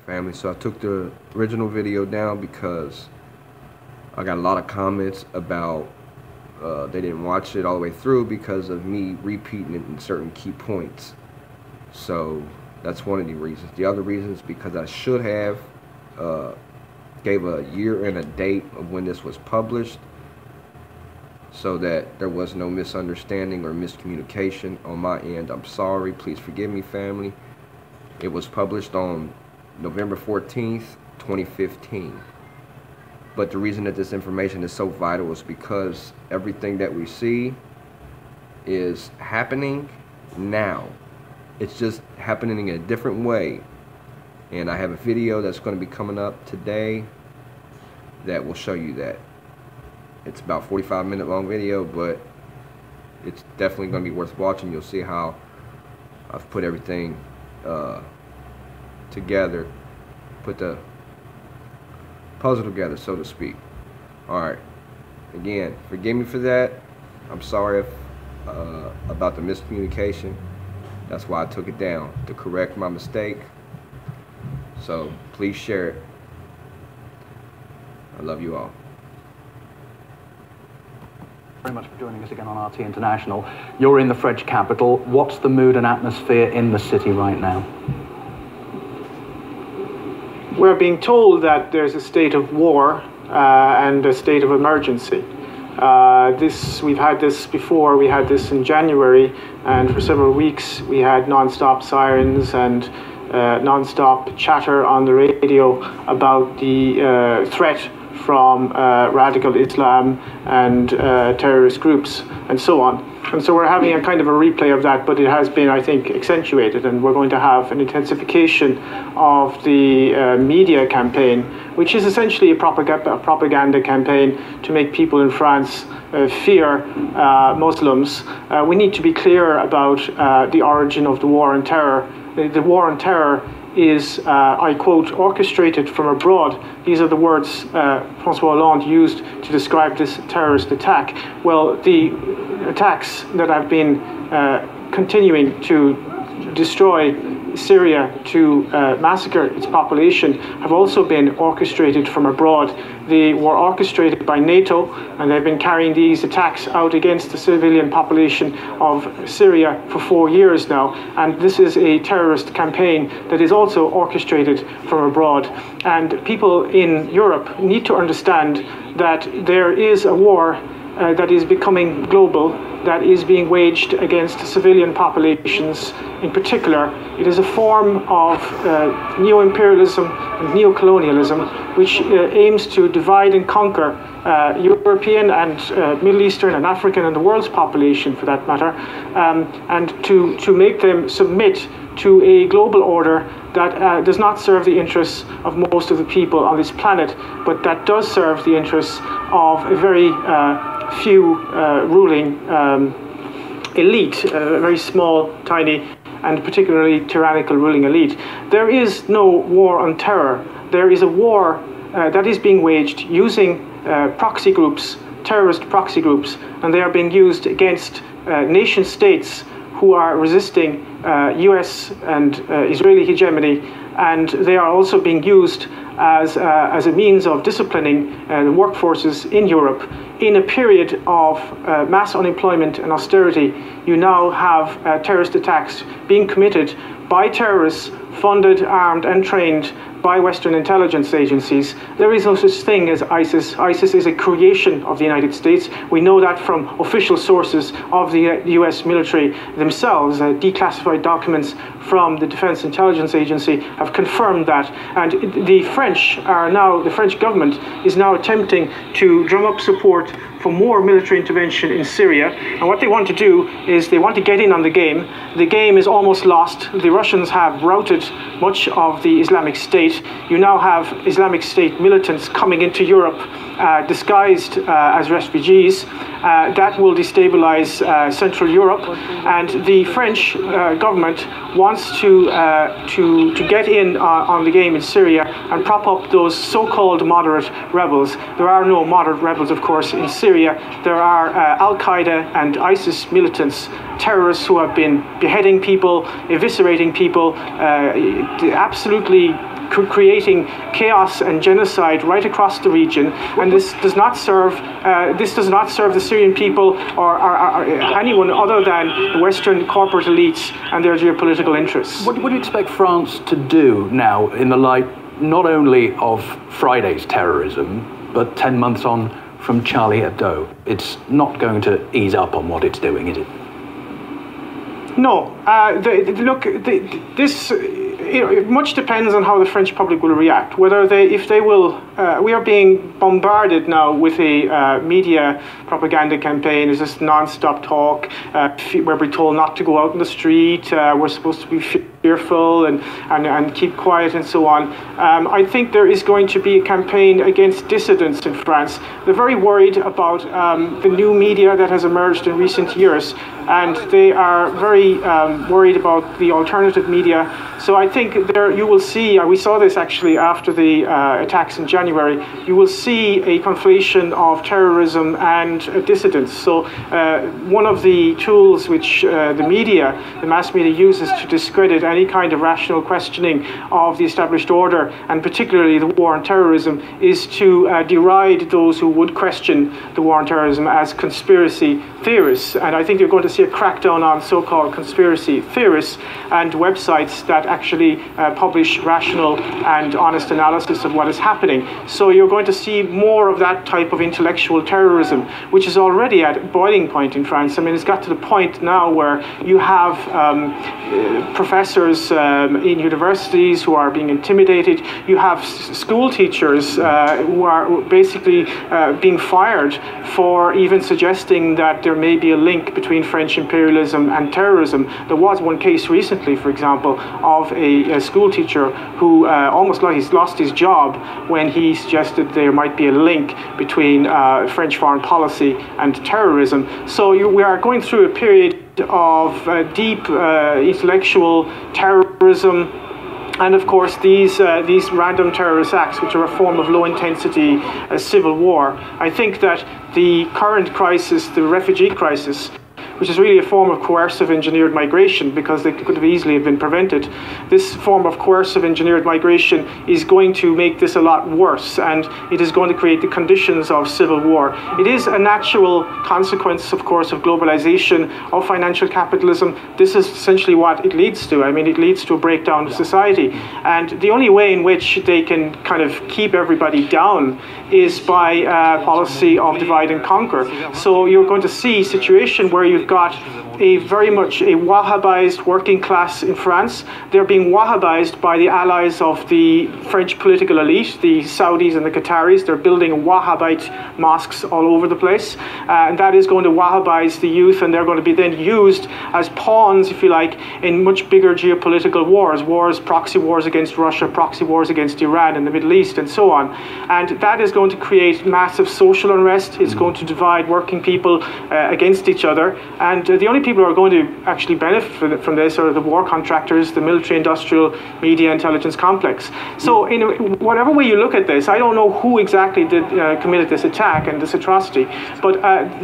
family. So I took the original video down because I got a lot of comments about they didn't watch it all the way through because of me repeating it in certain key points. So that's one of the reasons. The other reason is because I should have gave a year and a date of when this was published, so that there was no misunderstanding or miscommunication on my end. I'm sorry, please forgive me, family. It was published on November 14th, 2015. But the reason that this information is so vital is because everything that we see is happening now. It's just happening in a different way. And I have a video that's going to be coming up today that will show you that. It's about 45-minute long video, but it's definitely going to be worth watching. You'll see how I've put everything together, put the puzzle together, so to speak. Alright, again, forgive me for that. I'm sorry if, about the miscommunication. That's why I took it down, to correct my mistake. So please share it. I love you all. Very much for joining us again on RT International. You're in the French capital. What's the mood and atmosphere in the city right now? We're being told that there's a state of war and a state of emergency. We've had this before. We had this in January, and for several weeks we had non-stop sirens and non-stop chatter on the radio about the threat from radical Islam and terrorist groups and so on. And so we're having a kind of a replay of that, but it has been, I think, accentuated, and we're going to have an intensification of the media campaign, which is essentially a propaganda campaign to make people in France fear Muslims. We need to be clear about the origin of the war on terror. The war on terror is, I quote, orchestrated from abroad. These are the words François Hollande used to describe this terrorist attack. Well, the attacks that have been continuing to destroy Syria, to massacre its population, have also been orchestrated from abroad. They were orchestrated by NATO, and they've been carrying these attacks out against the civilian population of Syria for 4 years now. And this is a terrorist campaign that is also orchestrated from abroad. And people in Europe need to understand that there is a war that is becoming global, that is being waged against civilian populations in particular. It is a form of neo-imperialism and neo-colonialism, which aims to divide and conquer European and Middle Eastern and African and the world's population, for that matter, and to make them submit to a global order that does not serve the interests of most of the people on this planet, but that does serve the interests of a very few ruling elite, a very small, tiny, and particularly tyrannical ruling elite. There is no war on terror. There is a war that is being waged using proxy groups, terrorist proxy groups, and they are being used against nation states who are resisting US and Israeli hegemony, and they are also being used as a means of disciplining the workforces in Europe. In a period of mass unemployment and austerity, you now have terrorist attacks being committed by terrorists funded, armed and trained by Western intelligence agencies. There is no such thing as ISIS. ISIS is a creation of the United States. We know that from official sources of the US military themselves. Declassified documents from the Defense Intelligence Agency have confirmed that. And the French government is now attempting to drum up support for more military intervention in Syria. And what they want to do is they want to get in on the game. The game is almost lost. The Russians have routed much of the Islamic State. You now have Islamic State militants coming into Europe disguised as refugees. That will destabilize Central Europe, and the French government wants to get in on the game in Syria and prop up those so-called moderate rebels. There are no moderate rebels, of course, in Syria. There are Al-Qaeda and ISIS militants, terrorists who have been beheading people, eviscerating people, absolutely creating chaos and genocide right across the region, and this does not serve the Syrian people or anyone other than the Western corporate elites and their geopolitical interests. What do you expect France to do now in the light not only of Friday's terrorism, but 10 months on from Charlie Hebdo? It's not going to ease up on what it's doing, is it? No. It much depends on how the French public will react. If they will, we are being bombarded now with a media propaganda campaign. There's this non-stop talk where we're told not to go out in the street. We're supposed to be fearful and keep quiet and so on. I think there is going to be a campaign against dissidents in France. They're very worried about the new media that has emerged in recent years, and they are very worried about the alternative media. So I think you will see, we saw this actually after the attacks in January, you will see a conflation of terrorism and dissidents. So one of the tools which the mass media uses to discredit any kind of rational questioning of the established order, and particularly the war on terrorism, is to deride those who would question the war on terrorism as conspiracy theorists. And I think you're going to see a crackdown on so-called conspiracy theorists and websites that actually publish rational and honest analysis of what is happening. So you're going to see more of that type of intellectual terrorism, which is already at boiling point in France. I mean, it's got to the point now where you have professors in universities who are being intimidated. You have school teachers who are basically being fired for even suggesting that there may be a link between French imperialism and terrorism. There was one case recently, for example, of a school teacher who almost lost his job when he suggested there might be a link between French foreign policy and terrorism. So we are going through a period of deep intellectual terrorism. And of course, these random terrorist acts, which are a form of low-intensity civil war. I think that the current crisis, the refugee crisis, which is really a form of coercive engineered migration, because they could have easily been prevented. This form of coercive engineered migration is going to make this a lot worse, and it is going to create the conditions of civil war. It is a natural consequence, of course, of globalization, of financial capitalism. This is essentially what it leads to. I mean, it leads to a breakdown of society. And the only way in which they can kind of keep everybody down is by a policy of divide and conquer. So you're going to see a situation where you've got very much a Wahhabized working class in France. They're being Wahhabized by the allies of the French political elite, the Saudis and the Qataris. They're building Wahhabite mosques all over the place. And that is going to Wahhabize the youth, and they're going to be then used as pawns, if you like, in much bigger geopolitical wars, proxy wars against Russia, proxy wars against Iran in the Middle East, and so on. And that is going to create massive social unrest. It's going to divide working people against each other. And the only people who are going to actually benefit from this are the war contractors, the military-industrial media intelligence complex. So in whatever way you look at this, I don't know who exactly committed this attack and this atrocity, but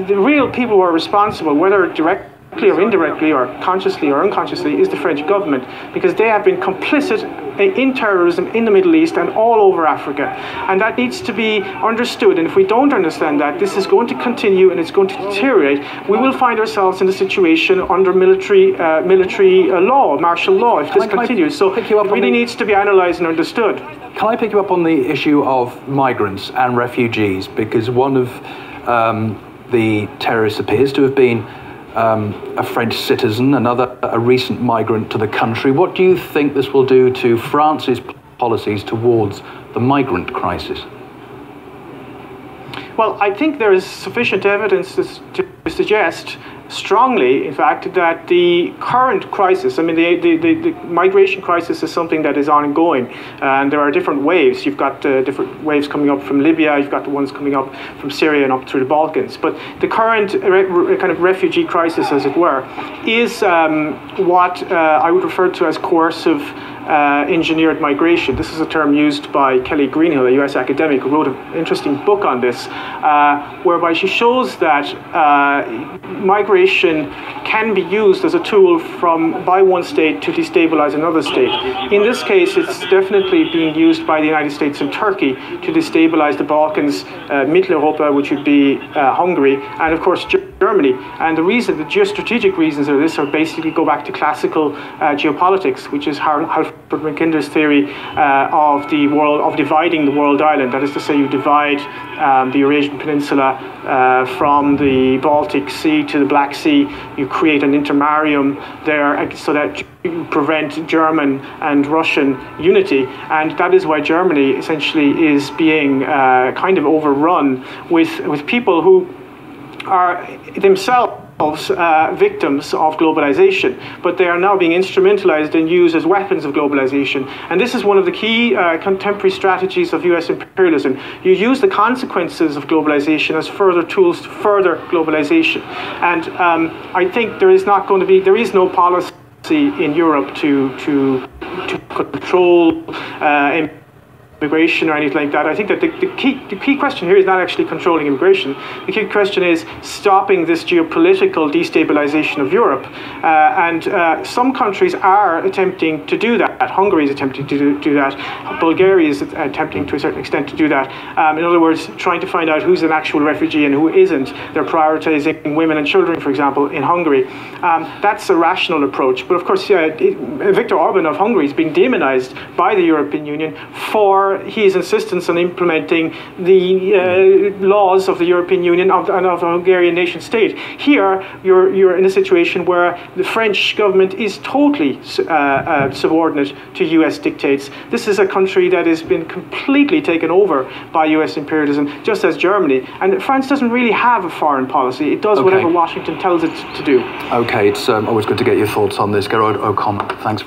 the real people who are responsible, whether directly or indirectly or consciously or unconsciously, is the French government, because they have been complicit in terrorism in the Middle East and all over Africa. And that needs to be understood. And if we don't understand that, this is going to continue and it's going to deteriorate. We will find ourselves in a situation under military law, martial law, if this continues. So it really needs to be analysed and understood. Can I pick you up on the issue of migrants and refugees? Because one of the terrorists appears to have been a French citizen, another a recent migrant to the country. What do you think this will do to France's policies towards the migrant crisis? Well, I think there is sufficient evidence to suggest strongly, in fact, that the current crisis, I mean, the migration crisis is something that is ongoing, and there are different waves. You've got different waves coming up from Libya, you've got the ones coming up from Syria and up through the Balkans. But the current kind of refugee crisis, as it were, is what I would refer to as coercive engineered migration. This is a term used by Kelly Greenhill, a US academic, who wrote an interesting book on this, whereby she shows that migration can be used as a tool by one state to destabilize another state. In this case, it's definitely being used by the United States and Turkey to destabilize the Balkans, Mitteleuropa, which would be Hungary, and of course Germany. And the geostrategic reasons of this are basically go back to classical geopolitics, which is Alfred Mackinder's theory of the world, of dividing the world island. That is to say, you divide the Eurasian Peninsula from the Baltic Sea to the Black Sea. You create an intermarium there so that you prevent German and Russian unity. And that is why Germany essentially is being kind of overrun with people who are themselves victims of globalization, but they are now being instrumentalized and used as weapons of globalization. And this is one of the key contemporary strategies of US imperialism. You use the consequences of globalization as further tools to further globalization. And I think there is no policy in Europe to control immigration or anything like that. I think that the key question here is not actually controlling immigration. The key question is stopping this geopolitical destabilization of Europe. And some countries are attempting to do that. Hungary is attempting to do that. Bulgaria is attempting to a certain extent to do that. In other words, trying to find out who's an actual refugee and who isn't. They're prioritizing women and children, for example, in Hungary. That's a rational approach. But of course, Viktor Orban of Hungary is being demonized by the European Union for his insistence on implementing the laws of the European Union and of the Hungarian nation state. Here, you're in a situation where the French government is totally subordinate to US dictates. This is a country that has been completely taken over by US imperialism, just as Germany. And France doesn't really have a foreign policy. It does whatever Washington tells it to do. Okay, it's always good to get your thoughts on this. Gerard O'Connor, thanks.